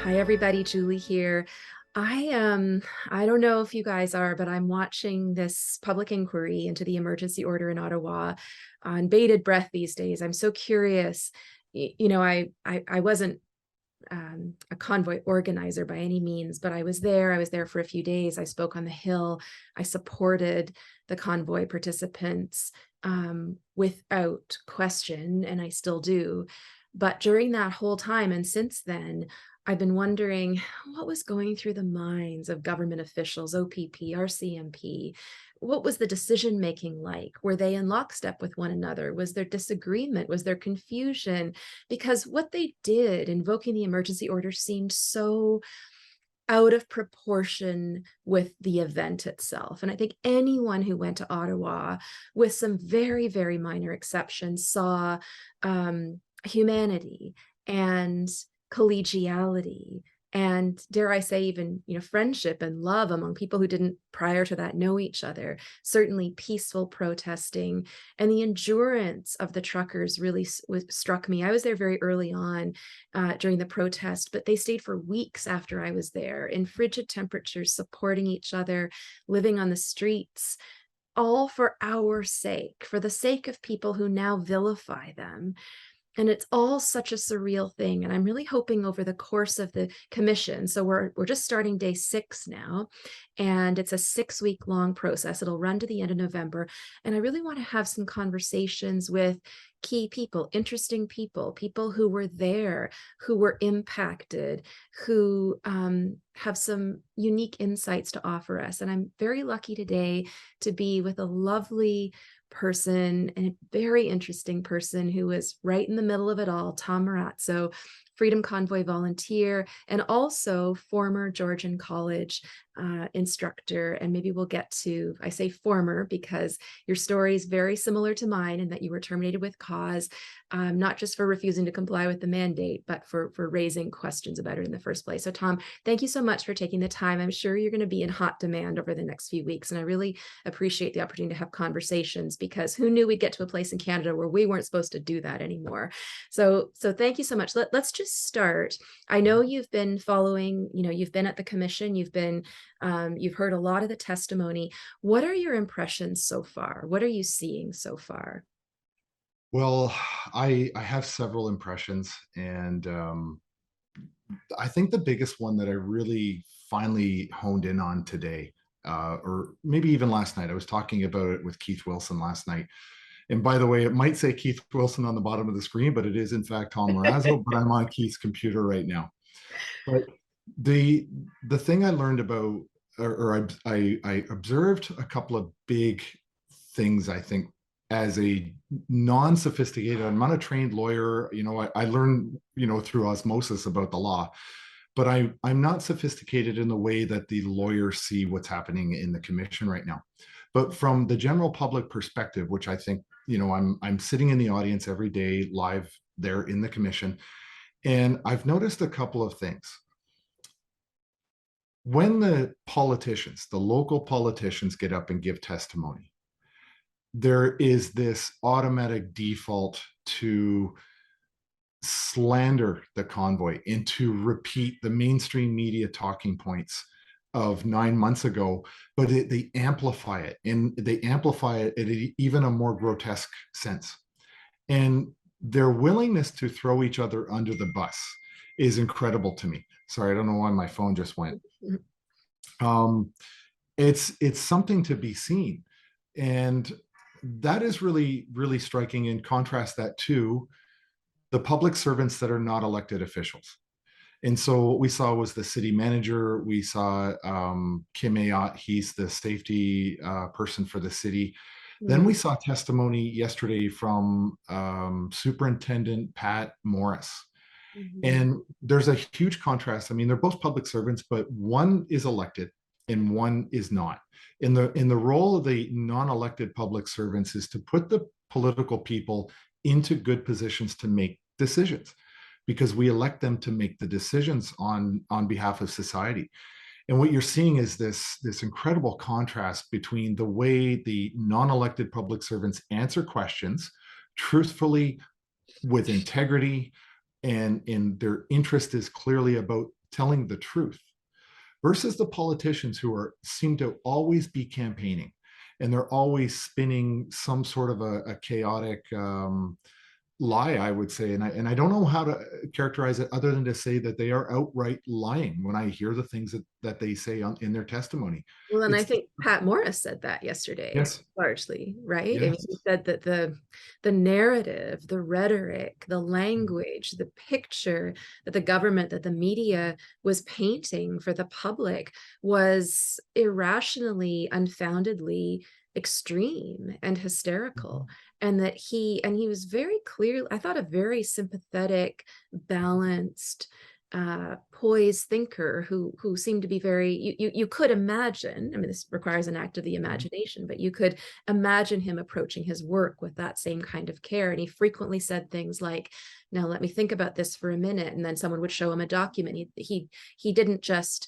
Hi everybody, Julie here. I don't know if you guys are, but I'm watching this public inquiry into the emergency order in Ottawa on bated breath these days. I'm so curious. I wasn't a convoy organizer by any means, but I was there. I was there for a few days. I spoke on the Hill. I supported the convoy participants without question, and I still do. But during that whole time, and since then, I've been wondering what was going through the minds of government officials, OPP, RCMP. What was the decision making like? Were they in lockstep with one another? Was there disagreement? Was there confusion? Because what they did, invoking the emergency order, seemed so out of proportion with the event itself. And I think anyone who went to Ottawa, with some very, very minor exceptions, saw humanity and collegiality and, dare I say, even friendship and love among people who didn't prior to that know each other. Certainly peaceful protesting, and the endurance of the truckers really struck me. I was there very early on during the protest, but they stayed for weeks after I was there in frigid temperatures, supporting each other, living on the streets, all for our sake, for the sake of people who now vilify them. And it's all such a surreal thing. And I'm really hoping over the course of the commission. So we're just starting day 6 now, and it's a 6-week long process. It'll run to the end of November. And I really want to have some conversations with key people, interesting people, people who were there, who were impacted, who have some unique insights to offer us. And I'm very lucky today to be with a lovely person and a very interesting person who was right in the middle of it all, Tom Marazzo, Freedom Convoy volunteer, and also former Georgian College instructor. And maybe we'll get to, I say former because your story is very similar to mine in that you were terminated with cause, not just for refusing to comply with the mandate, but for raising questions about it in the first place. So Tom, thank you so much for taking the time. I'm sure you're going to be in hot demand over the next few weeks. And I really appreciate the opportunity to have conversations, because who knew we'd get to a place in Canada where we weren't supposed to do that anymore. So thank you so much. Let's just start. I know you've been following, you've been at the commission, you've heard a lot of the testimony. What are your impressions so far? What are you seeing so far? Well, I have several impressions, and I think the biggest one that I really finally honed in on today, or maybe even last night, I was talking about it with Keith Wilson last night. And by the way, it might say Keith Wilson on the bottom of the screen, but it is in fact Tom Marazzo. But I'm on Keith's computer right now. But the the thing I learned about, or I observed a couple of big things. I think as a non-sophisticated, I'm not a trained lawyer. I learned through osmosis about the law, but I'm not sophisticated in the way that the lawyers see what's happening in the commission right now. But from the general public perspective, which I think I'm sitting in the audience every day live there in the commission, and I've noticed a couple of things. When the politicians, the local politicians, get up and give testimony, there is this automatic default to slander the convoy and to repeat the mainstream media talking points of 9 months ago, but they amplify it, and they amplify it in even a more grotesque sense. And their willingness to throw each other under the bus is incredible to me. Sorry, I don't know why my phone just went. Um, it's something to be seen, and that is really, really striking. And contrast that to the public servants that are not elected officials. And so what we saw was the city manager. We saw Kim Ayotte, he's the safety person for the city. Then we saw testimony yesterday from Superintendent Pat Morris. And there's a huge contrast. I mean, they're both public servants, but one is elected and one is not. In the role of the non-elected public servants is to put the political people into good positions to make decisions, because we elect them to make the decisions on behalf of society. And what you're seeing is this incredible contrast between the way the non-elected public servants answer questions truthfully, with integrity, and their interest is clearly about telling the truth, versus the politicians who seem to always be campaigning, and they're always spinning some sort of a chaotic lie, I would say. And I don't know how to characterize it other than to say that they are outright lying when I hear the things that they say in their testimony. Well, and I It's think Pat Morris said that yesterday, yes, largely, right? I mean, yes. he said that the narrative, the rhetoric, the language, the picture that the government, that the media was painting for the public was irrationally, unfoundedly extreme and hysterical. And that he was very clear, I thought, a very sympathetic, balanced, poised thinker who seemed to be very, you could imagine, I mean, this requires an act of the imagination, but you could imagine him approaching his work with that same kind of care. And he frequently said things like, now let me think about this for a minute, and then someone would show him a document. He didn't just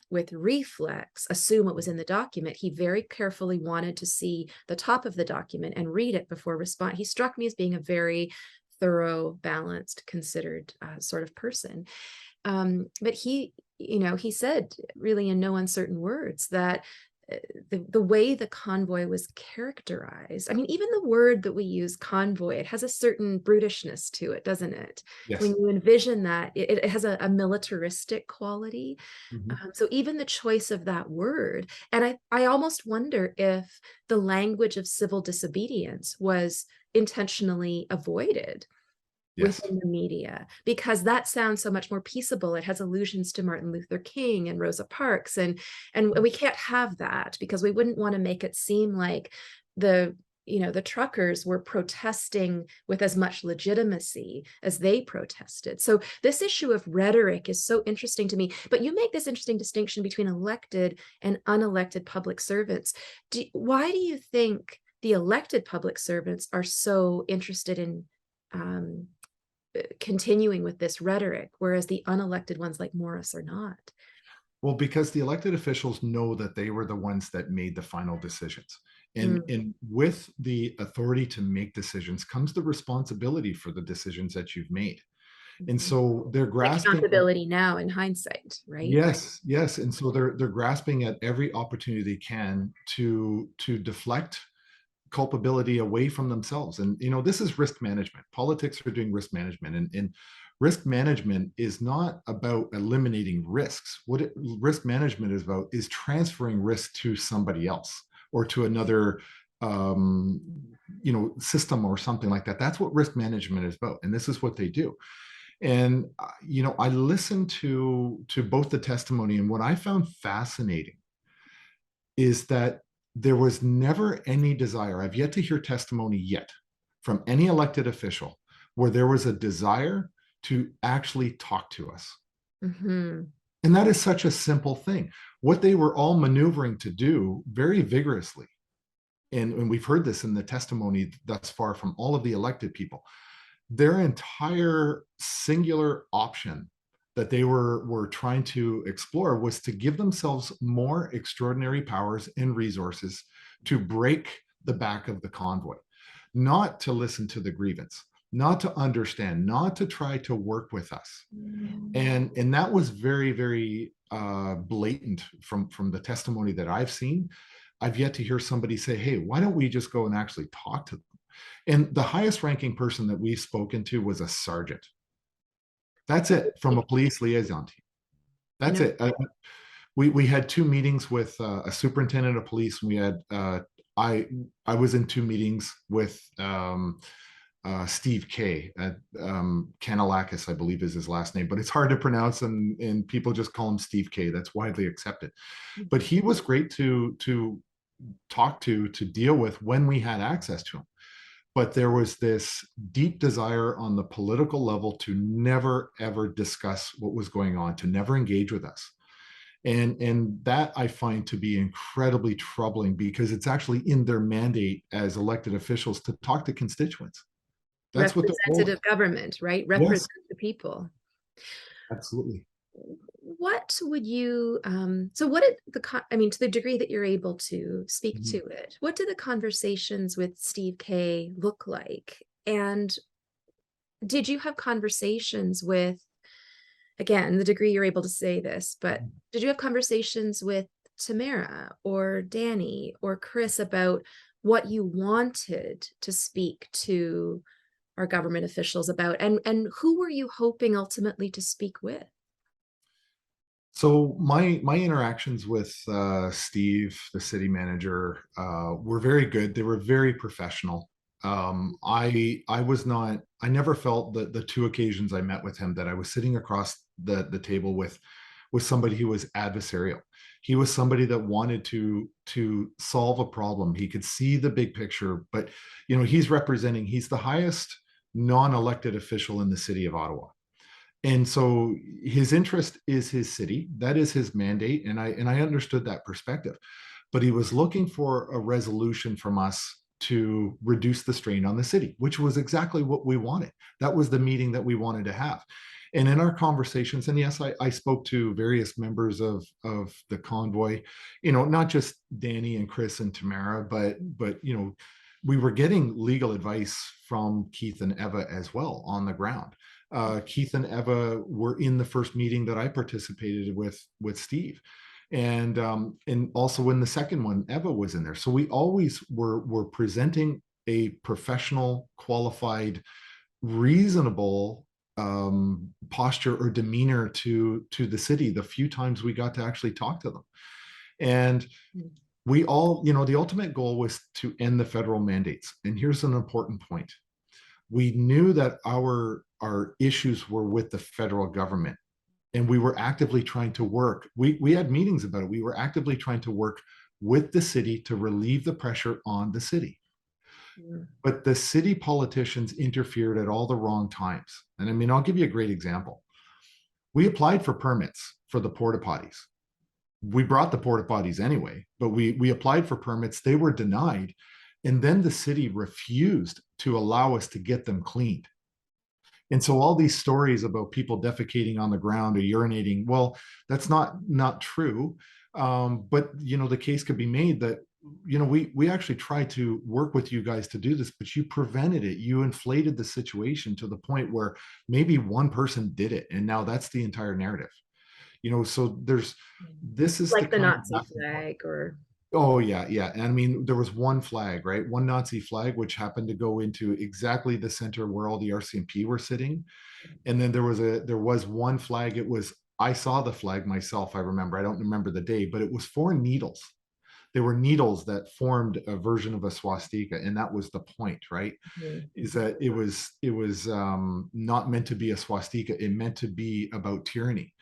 with reflex assume what was in the document. He very carefully wanted to see the top of the document and read it before respond. He struck me as being a very thorough, balanced, considered sort of person. But he said really in no uncertain words that the way the convoy was characterized, I mean, even the word that we use, convoy, it has a certain brutishness to it, doesn't it? When Yes. you envision that, it has a militaristic quality. Mhm. So even the choice of that word, and I almost wonder if the language of civil disobedience was intentionally avoided Yes. within the media, because that sounds so much more peaceable. It has allusions to Martin Luther King and Rosa Parks, and we can't have that, because we wouldn't want to make it seem like the truckers were protesting with as much legitimacy as they protested. So this issue of rhetoric is so interesting to me. But you make this interesting distinction between elected and unelected public servants. Why do you think the elected public servants are so interested in um, continuing with this rhetoric, whereas the unelected ones like Morris are not? Well, because the elected officials know that they were the ones that made the final decisions. Mm. And with the authority to make decisions comes the responsibility for the decisions that you've made. And Mhm. so they're grasping at, Accountability now in hindsight, right? yes, yes. And so they're grasping at every opportunity they can to deflect culpability away from themselves. And this is risk management. Politics are doing risk management, and risk management is not about eliminating risks. Risk management is about is transferring risk to somebody else or to another um, system or something like that. That's what risk management is about, and this is what they do. And I listened to both the testimony, and what I found fascinating is that there was never any desire. I've yet to hear testimony yet from any elected official where there was a desire to actually talk to us. Mm-hmm. And that is such a simple thing. What they were all maneuvering to do very vigorously, and we've heard this in the testimony thus far from all of the elected people, their entire singular option that they were trying to explore was to give themselves more extraordinary powers and resources to break the back of the convoy, not to listen to the grievance, not to understand, not to try to work with us. And that was very, very blatant from the testimony that I've seen. I've yet to hear somebody say, hey, why don't we just go and actually talk to them? And the highest ranking person that we've spoken to was a sergeant. That's it, from a police liaison team. You That's know, it. We had two meetings with a superintendent of police. And we had I was in two meetings with Steve K. Kanalakis, I believe is his last name, but it's hard to pronounce, and people just call him Steve K. That's widely accepted. But he was great to talk to deal with when we had access to him. But there was this deep desire on the political level to never ever discuss what was going on, to never engage with us. And that I find to be incredibly troubling, because it's actually in their mandate as elected officials to talk to constituents. That's what they're for. representative government, right? Yes, Represent the people. absolutely. What would you, so what did I mean, to the degree that you're able to speak to Mhm. it, what did the conversations with Steve K look like? And did you have conversations with again, the degree you're able to say this, but did you have conversations with Tamara or Danny or Chris about what you wanted to speak to our government officials about, and who were you hoping ultimately to speak with? So my interactions with Steve, the city manager, were very good. They were very professional. I was not. I never felt that the two occasions I met with him that I was sitting across the table with somebody who was adversarial. He was somebody that wanted to solve a problem. He could see the big picture, but he's the highest non-elected official in the city of Ottawa. And so his interest is his city. That is his mandate. And I understood that perspective. But he was looking for a resolution from us to reduce the strain on the city, which was exactly what we wanted. That was the meeting that we wanted to have. And in our conversations, and yes, I spoke to various members of the convoy, not just Danny and Chris and Tamara, but we were getting legal advice from Keith and Eva as well on the ground. Keith and Eva were in the first meeting that I participated with Steve, and also in the second one, Eva was in there. So we always were presenting a professional, qualified, reasonable posture or demeanor to the city the few times we got to actually talk to them. And we all, the ultimate goal was to end the federal mandates. And here's an important point. We knew that our issues were with the federal government, and we were actively trying to work. We had meetings about it. We were actively trying to work with the city to relieve the pressure on the city. But the city politicians interfered at all the wrong times. And I mean, I'll give you a great example. We applied for permits for the porta potties. We brought the porta potties anyway, but we applied for permits. They were denied. And then the city refused to allow us to get them cleaned. And so all these stories about people defecating on the ground or urinating, well, that's not true. But the case could be made that we actually tried to work with you guys to do this, but you prevented it. You inflated the situation to the point where maybe one person did it, and now that's the entire narrative. So this is Like the kind Nazi of flag or. Oh yeah, yeah. And I mean, there was one flag, right? One Nazi flag, which happened to go into exactly the center where all the RCMP were sitting. And then there was one flag. I saw the flag myself. I remember. I don't remember the day, but it was 4 needles. There were needles that formed a version of a swastika, and that was the point, right? Is that it was not meant to be a swastika. It meant to be about tyranny.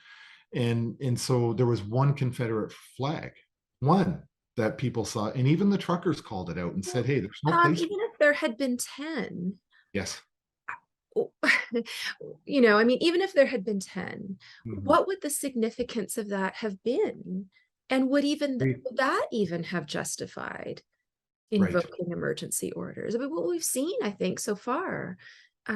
And so there was one Confederate flag, one that people saw, and even the truckers called it out and said, "Hey, there's no Tom, place." even if there had been 10, Yes. I mean, even if there had been 10, Mhm. what would the significance of that have been? And would that even have justified Right. invoking emergency orders? I mean, what we've seen, I think, so far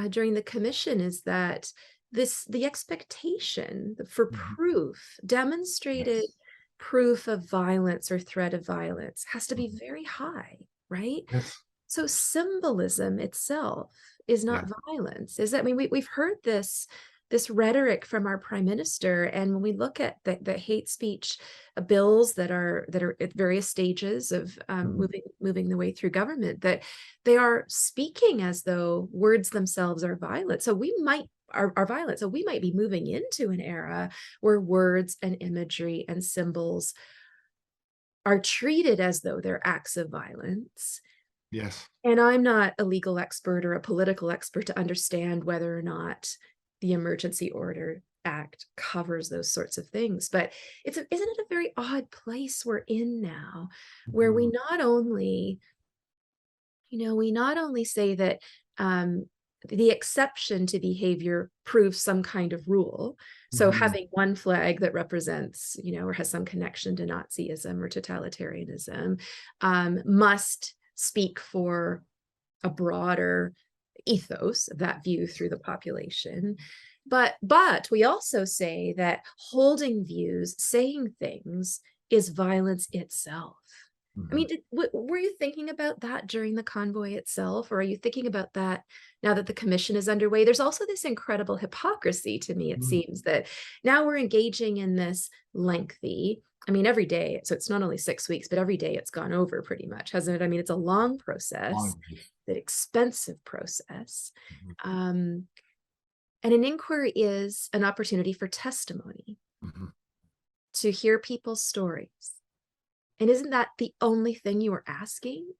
during the commission is that the expectation for Mhm. proof, demonstrated Yes. proof of violence or threat of violence has to be Mhm. very high, right? Yes. So symbolism itself is Yeah. not violence, is that? I mean, we've heard this rhetoric from our prime minister, and when we look at the hate speech bills that are at various stages of Mhm. moving the way through government, that they are speaking as though words themselves are violent. So we might are violent. So we might be moving into an era where words and imagery and symbols are treated as though they're acts of violence. Yes. And I'm not a legal expert or a political expert to understand whether or not the Emergency Order Act covers those sorts of things. But isn't it a very odd place we're in now, where Mhm. we not only say that the exception to behavior proves some kind of rule. So Mhm. having one flag that represents, or has some connection to Nazism or totalitarianism, must speak for a broader ethos of that view through the population. But we also say that holding views, saying things, is violence itself. I mean, were you thinking about that during the convoy itself, or are you thinking about that now that the commission is underway? There's also this incredible hypocrisy to me, it Mhm. seems, that now we're engaging in this lengthy, I mean, every day, so it's not only 6 weeks, but every day it's gone over pretty much, hasn't it? I mean, it's a long process, Long. an expensive process. Mhm. Um, and an inquiry is an opportunity for testimony, Mhm. to hear people's stories. And isn't that the only thing you were asking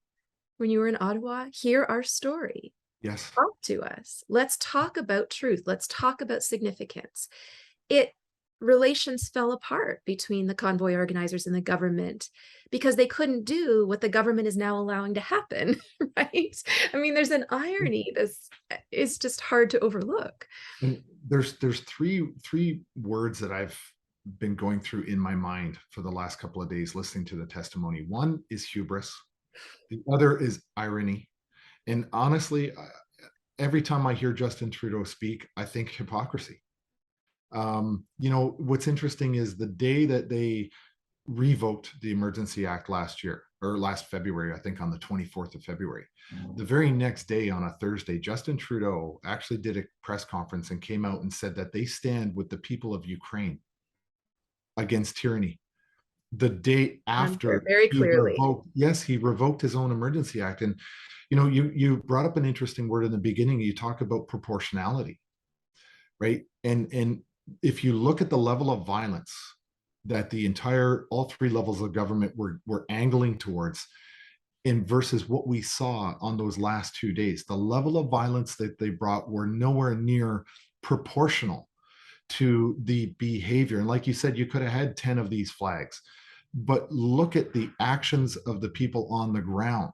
when you were in Ottawa? Hear our story. Yes. Talk to us. Let's talk about truth. Let's talk about significance. It Relations fell apart between the convoy organizers and the government because they couldn't do what the government is now allowing to happen, right? I mean, there's an irony. This is just hard to overlook. And there's three words that I've been going through in my mind for the last couple of days listening to the testimony. One is hubris. The other is irony. And honestly, every time I hear Justin Trudeau speak, I think hypocrisy. What's interesting is the day that they revoked the Emergency Act last year, or last February, I think on the 24th of February. The very next day, on a Thursday, Justin Trudeau actually did a press conference and came out and said that they stand with the people of Ukraine against tyranny. The day after Very he clearly. revoked, yes, he revoked his own Emergency Act. And you brought up an interesting word in the beginning. You talk about proportionality, right? And if you look at the level of violence that all three levels of government were angling towards, in versus what we saw on those last 2 days, the level of violence that they brought were nowhere near proportional to the behavior. And like you said, you could have had 10 of these flags, but look at the actions of the people on the ground.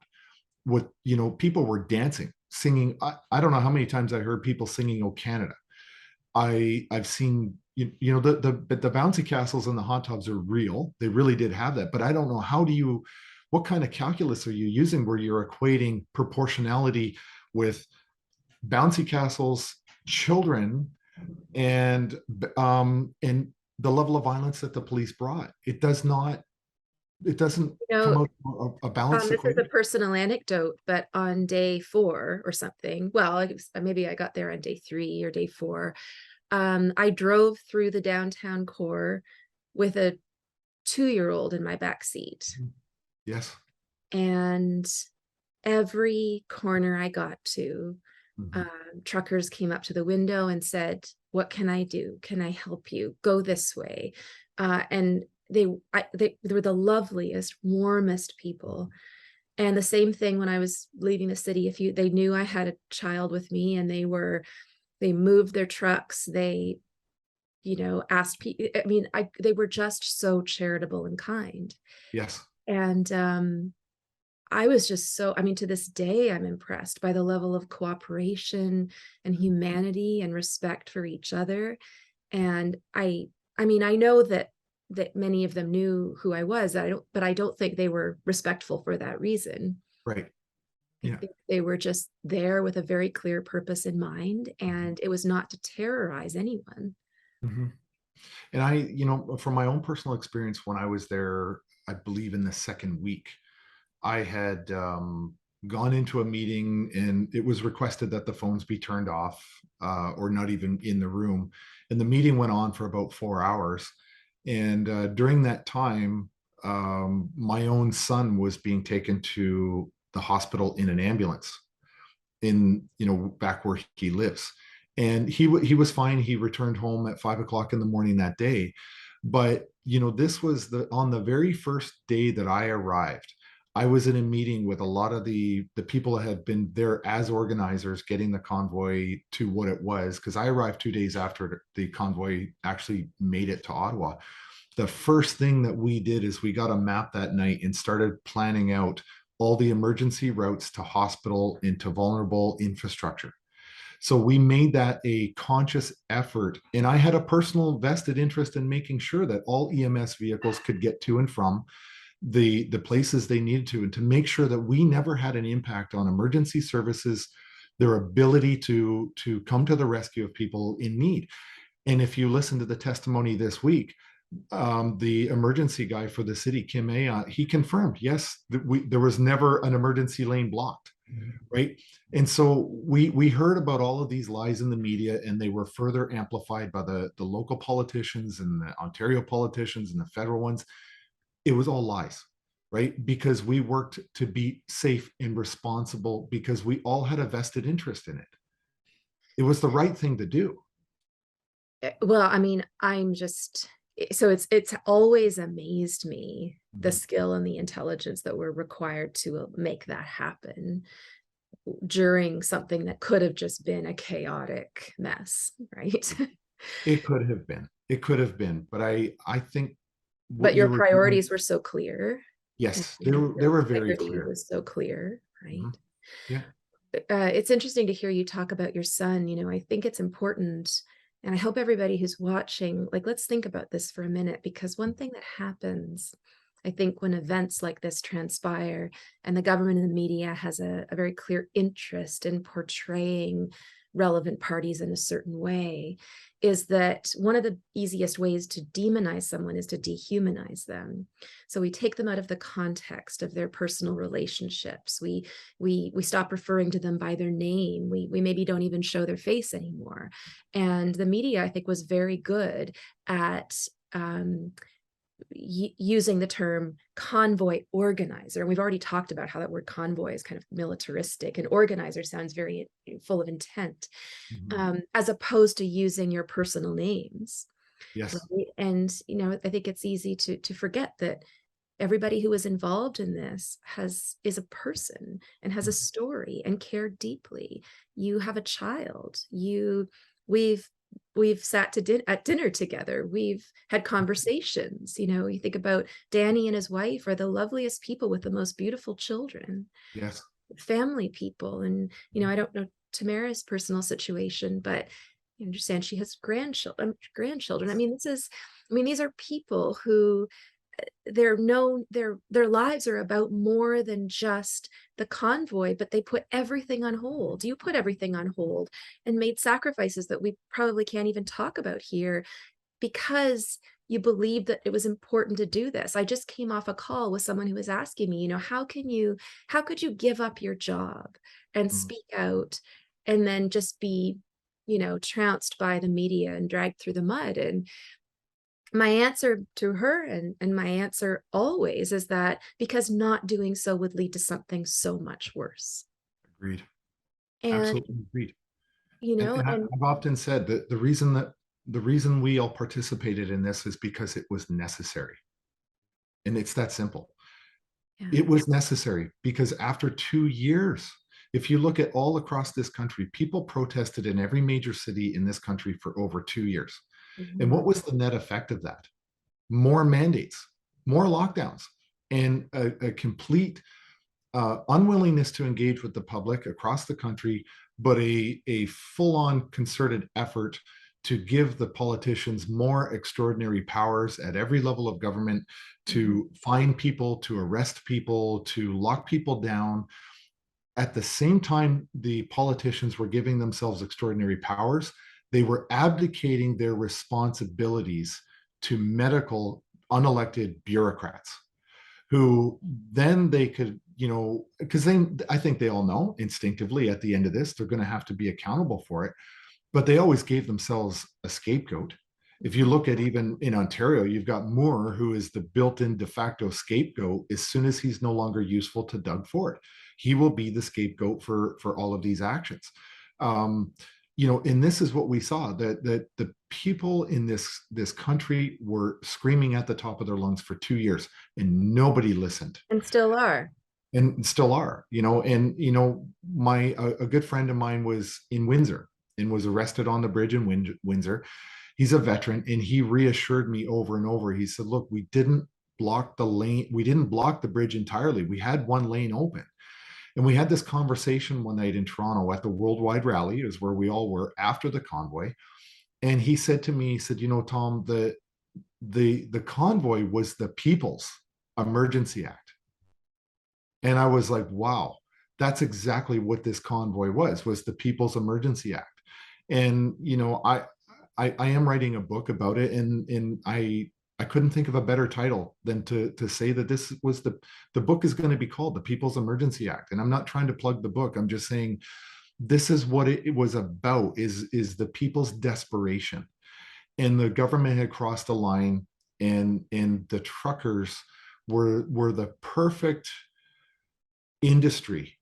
What, people were dancing, singing. I don't know how many times I heard people singing "Oh Canada." I've seen, the bouncy castles and the hot tubs are real. They really did have that, but I don't know, what kind of calculus are you using where you're equating proportionality with bouncy castles, children, and the level of violence that the police brought? It doesn't You know, come out a balanced this is a equation. personal anecdote, but on day 4 or something, well, maybe I got there on day 3 or day 4. I drove through the downtown core with a 2-year-old in my back seat, Yes. and every corner I got to, Mhm. truckers came up to the window and said, "What can I do? Can I help you? Go this way." And they were the loveliest, warmest people. And the same thing when I was leaving the city, they knew I had a child with me, and they moved their trucks. They, asked people. I mean, they were just so charitable and kind. Yes. And I was just so, I mean, to this day, I'm impressed by the level of cooperation and humanity and respect for each other. And I mean, I know that many of them knew who I was. But I don't think they were respectful for that reason. Right. I Yeah. think they were just there with a very clear purpose in mind, and it was not to terrorize anyone. Mhm. And from my own personal experience, when I was there, I believe in the second week, I had gone into a meeting and it was requested that the phones be turned off, or not even in the room. And the meeting went on for about 4 hours. And during that time, my own son was being taken to the hospital in an ambulance in, back where he lives. And he was fine. He returned home at 5 o'clock in the morning that day. But this was on the very first day that I arrived. I was in a meeting with a lot of the people that had been there as organizers, getting the convoy to what it was, because I arrived 2 days after the convoy actually made it to Ottawa. The first thing that we did is we got a map that night and started planning out all the emergency routes to hospital into vulnerable infrastructure. So we made that a conscious effort. And I had a personal vested interest in making sure that all EMS vehicles could get to and from the places they needed to, and to make sure that we never had an impact on emergency services, their ability to come to the rescue of people in need. And if you listen to the testimony this week, the emergency guy for the city, Kim A, he confirmed, yes, there was never an emergency lane blocked, right? And so we heard about all of these lies in the media, and they were further amplified by the local politicians and the Ontario politicians and the federal ones. It was all lies, right? Because we worked to be safe and responsible because we all had a vested interest in it. It was the right thing to do. Well, I mean, I'm just so it's always amazed me the Mhm. skill and the intelligence that were required to make that happen during something that could have just been a chaotic mess, right? It could have been. It could have been. But I think But what your you were doing, priorities were so clear, and yes, they your were very integrity clear. was so clear, right? Mhm. Yeah. It's interesting to hear you talk about your son. I think it's important, and I hope everybody who's watching, like, let's think about this for a minute, because one thing that happens, I think, when events like this transpire and the government and the media has a very clear interest in portraying relevant parties in a certain way, is that one of the easiest ways to demonize someone is to dehumanize them. So we take them out of the context of their personal relationships. We stop referring to them by their name. We maybe don't even show their face anymore. And the media, I think, was very good at using the term convoy organizer. And we've already talked about how that word convoy is kind of militaristic, and organizer sounds very full of intent, Mhm. as opposed to using your personal names. Yes. Right. And I think it's easy to forget that everybody who was involved in this is a person and has a Mhm. story and cared deeply. You have a child. We've we've sat at dinner together. We've had conversations. You think about Danny and his wife are the loveliest people with the most beautiful children, Yes. family people. And I don't know Tamara's personal situation, but you understand she has grandchildren. These are people who they're known, their lives are about more than just the convoy, but they put everything on hold. You put everything on hold and made sacrifices that we probably can't even talk about here, because you believe that it was important to do this. I just came off a call with someone who was asking me, how could you give up your job and Mhm. speak out and then just be, trounced by the media and dragged through the mud? And my answer to her, and my answer always, is that because not doing so would lead to something so much worse. Agreed. And Absolutely agreed. you know and I've often said that the reason we all participated in this is because it was necessary. And it's that simple. yeah. It was necessary because after 2 years, if you look at all across this country, people protested in every major city in this country for over 2 years. And Mhm. what was the net effect of that? More mandates, more lockdowns, and a complete unwillingness to engage with the public across the country, but a full-on concerted effort to give the politicians more extraordinary powers at every level of government, Mhm. to fine people, to arrest people, to lock people down. At the same time, the politicians were giving themselves extraordinary powers. They were abdicating their responsibilities to medical unelected bureaucrats who then they could, because I think they all know instinctively at the end of this, they're going to have to be accountable for it. But they always gave themselves a scapegoat. If you look at even in Ontario, you've got Moore, who is the built-in de facto scapegoat. As soon as he's no longer useful to Doug Ford, he will be the scapegoat for all of these actions. Um, and this is what we saw, that the people in this country were screaming at the top of their lungs for 2 years, and nobody listened, And still are. and still are. And my a good friend of mine was in Windsor and was arrested on the bridge in Windsor. He's a veteran, and he reassured me over and over. He said, "Look, we didn't block the lane. We didn't block the bridge entirely. We had one lane open." And we had this conversation one night in Toronto at the Worldwide Rally, is where we all were after the convoy. And he said to me, he said, Tom, the convoy was the People's Emergency Act. And I was like, wow, that's exactly what this convoy was the People's Emergency Act. And I am writing a book about it, and I couldn't think of a better title than to say that this was the book is going to be called the People's Emergency Act. And I'm not trying to plug the book. I'm just saying this is what it was about, is the people's desperation. And the government had crossed a line, and the truckers were the perfect industry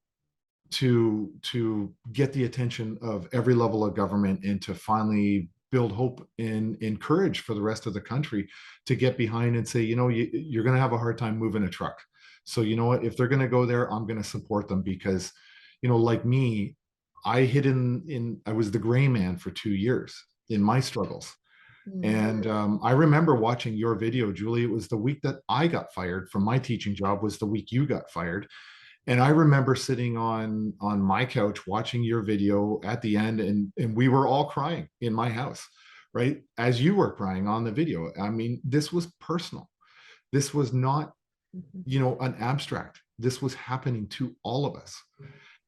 to get the attention of every level of government, and to finally build hope and courage for the rest of the country to get behind and say, you're going to have a hard time moving a truck. So you know what, if they're going to go there, I'm going to support them, because like me, I hid I was the gray man for 2 years in my struggles. Mm. And I remember watching your video, Julie. It was the week that I got fired from my teaching job, was the week you got fired. And I remember sitting on my couch watching your video at the end, and we were all crying in my house, right? As you were crying on the video. I mean, this was personal. This was not, Mhm. an abstract. This was happening to all of us.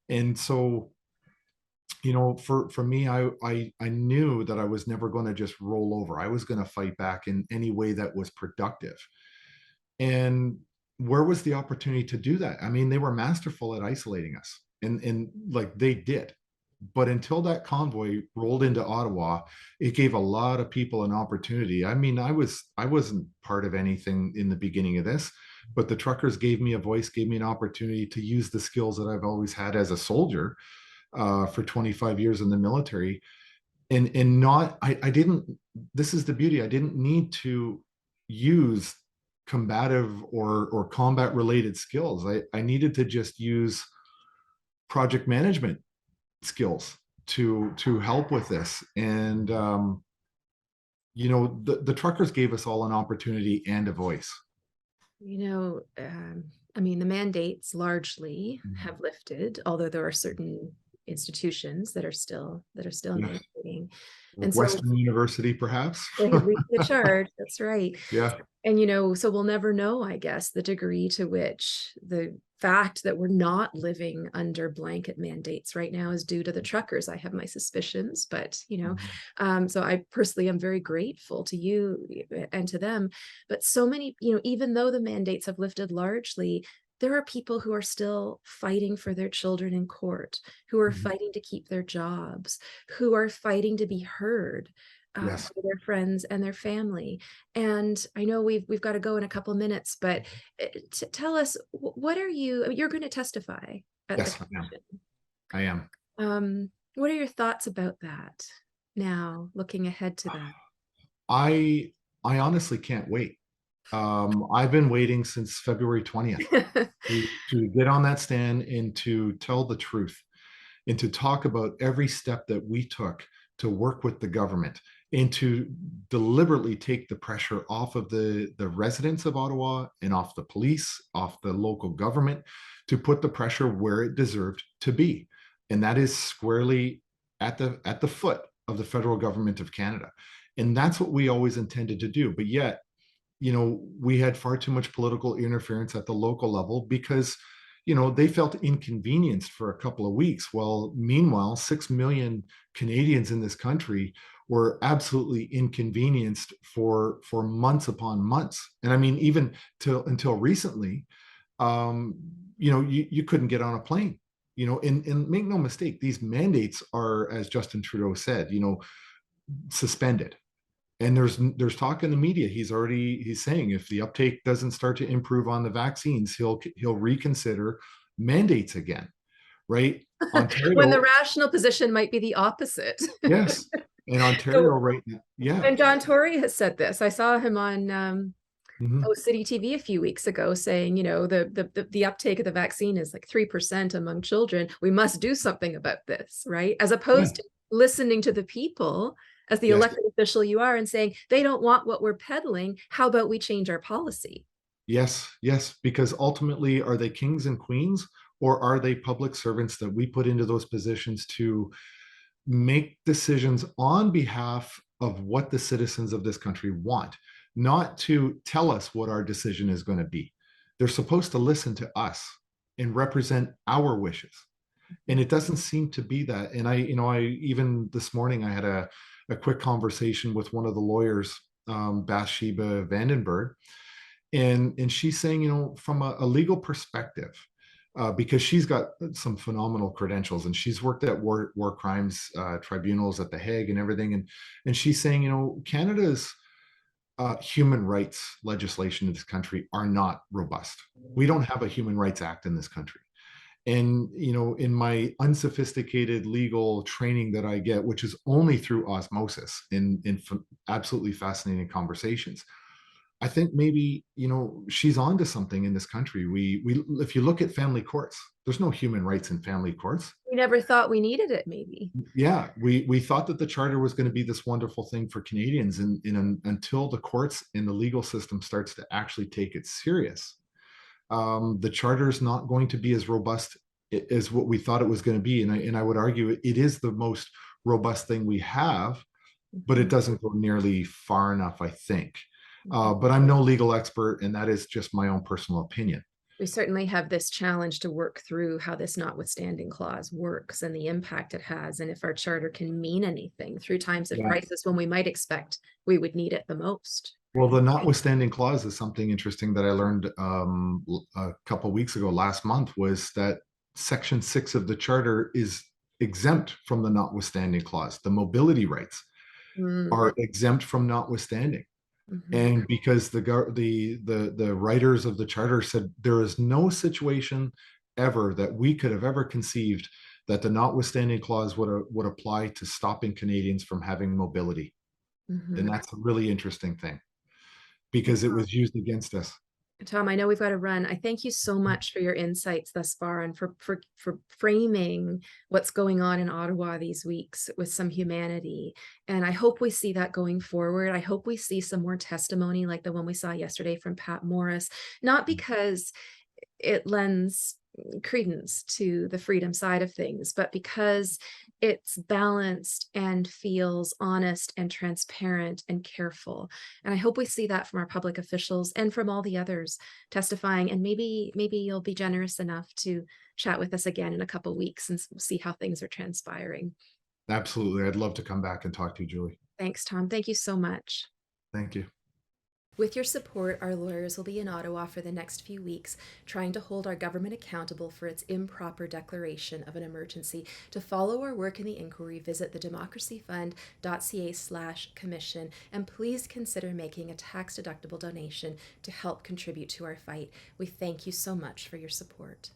And so, for me, I knew that I was never going to just roll over. I was going to fight back in any way that was productive. And where was the opportunity to do that? I mean, they were masterful at isolating us, and like they did. But until that convoy rolled into Ottawa, it gave a lot of people an opportunity. I mean, I wasn't part of anything in the beginning of this, but the truckers gave me a voice, gave me an opportunity to use the skills that I've always had as a soldier, for 25 years in the military. And not, I didn't, this is the beauty, I didn't need to use combative or combat related skills. I needed to just use project management skills to help with this. And the truckers gave us all an opportunity and a voice. I mean, the mandates largely Mhm. have lifted, although there are certain institutions that are still Yeah, mandating. like And so Western University, perhaps. they have leading the charge. That's right. Yeah. And, so we'll never know, I guess, the degree to which the fact that we're not living under blanket mandates right now is due to the truckers. I have my suspicions, but, Mhm. so I personally am very grateful to you and to them. But so many, even though the mandates have lifted largely, there are people who are still fighting for their children in court, who are Mhm. fighting to keep their jobs, who are fighting to be heard Yes. by their friends and their family. And I know we've got to go in a couple minutes, but tell us, what are you? I mean, you're going to testify at the Yes, I am. commission. I am. What are your thoughts about that now, looking ahead to I I honestly can't wait. I've been waiting since February 20th that? to get on that stand and to tell the truth, and to talk about every step that we took to work with the government, and to deliberately take the pressure off of the residents of Ottawa, and off the police, off the local government, to put the pressure where it deserved to be. And that is squarely at the foot of the federal government of Canada. And that's what we always intended to do. But yet, we had far too much political interference at the local level, because, they felt inconvenienced for a couple of weeks. Well, meanwhile, 6 million Canadians in this country were absolutely inconvenienced for months upon months. And I mean, even until recently, um, you couldn't get on a plane. And make no mistake, these mandates are, as Justin Trudeau said, suspended. And there's talk in the media. He's saying if the uptake doesn't start to improve on the vaccines, he'll reconsider mandates again, right? When the Ontario, rational position might be the opposite. yes, and Ontario So, right now, yeah. and John Tory has said this. I saw him on Mhm. City TV a few weeks ago saying, the uptake of the vaccine is like 3% among children. We must do something about this, right? As Yeah, opposed to listening to the people as the yes, elected official you are and saying, they don't want what we're peddling. How about we change our policy? yes, yes, because ultimately, are they kings and queens, or are they public servants that we put into those positions to make decisions on behalf of what the citizens of this country want, not to tell us what our decision is going to be? They're supposed to listen to us and represent our wishes. And it doesn't seem to be that. And I even this morning, I had a quick conversation with one of the lawyers Bathsheba Vandenberg, and she's saying, from a legal perspective, because she's got some phenomenal credentials and she's worked at war crimes tribunals at The Hague and everything, and she's saying, Canada's human rights legislation in this country are not robust. We don't have a Human Rights Act in this country. And, in my unsophisticated legal training that I get, which is only through osmosis in absolutely fascinating conversations, I think maybe, she's onto something in this country. We if you look at family courts, there's no human rights in family courts. We never thought we needed it, maybe. Yeah, we thought that the charter was going to be this wonderful thing for Canadians, and until the courts and the legal system starts to actually take it serious, the charter is not going to be as robust as what we thought it was going to be. And I would argue it is the most robust thing we have, but it Mhm. doesn't go nearly far enough, I think. Mhm. But I'm no legal expert, and that is just my own personal opinion. We certainly have this challenge to work through how this notwithstanding clause works and the impact it has, and if our charter can mean anything through times of Yeah. crisis when we might expect we would need it the most. Well, the notwithstanding clause is something interesting that I learned a couple weeks ago. Last month was that Section 6 of the Charter is exempt from the notwithstanding clause. The mobility rights Mm, are exempt from notwithstanding. mhm, And because the writers of the charter said there is no situation ever that we could have ever conceived that the notwithstanding clause would apply to stopping Canadians from having mobility. And mhm. that's a really interesting thing because it was used against us. Tom, I know we've got to run. I thank you so much for your insights thus far and for framing what's going on in Ottawa these weeks with some humanity. And I hope we see that going forward. I hope we see some more testimony like the one we saw yesterday from Pat Morris, not because it lends credence to the freedom side of things, but because it's balanced and feels honest and transparent and careful. And I hope we see that from our public officials and from all the others testifying. And maybe you'll be generous enough to chat with us again in a couple weeks and see how things are transpiring. Absolutely. I'd love to come back and talk to you, Julie. Thanks, Tom. Thank you so much. Thank you. With your support, our lawyers will be in Ottawa for the next few weeks, trying to hold our government accountable for its improper declaration of an emergency. To follow our work in the inquiry, visit thedemocracyfund.ca/commission, and please consider making a tax-deductible donation to help contribute to our fight. We thank you so much for your support.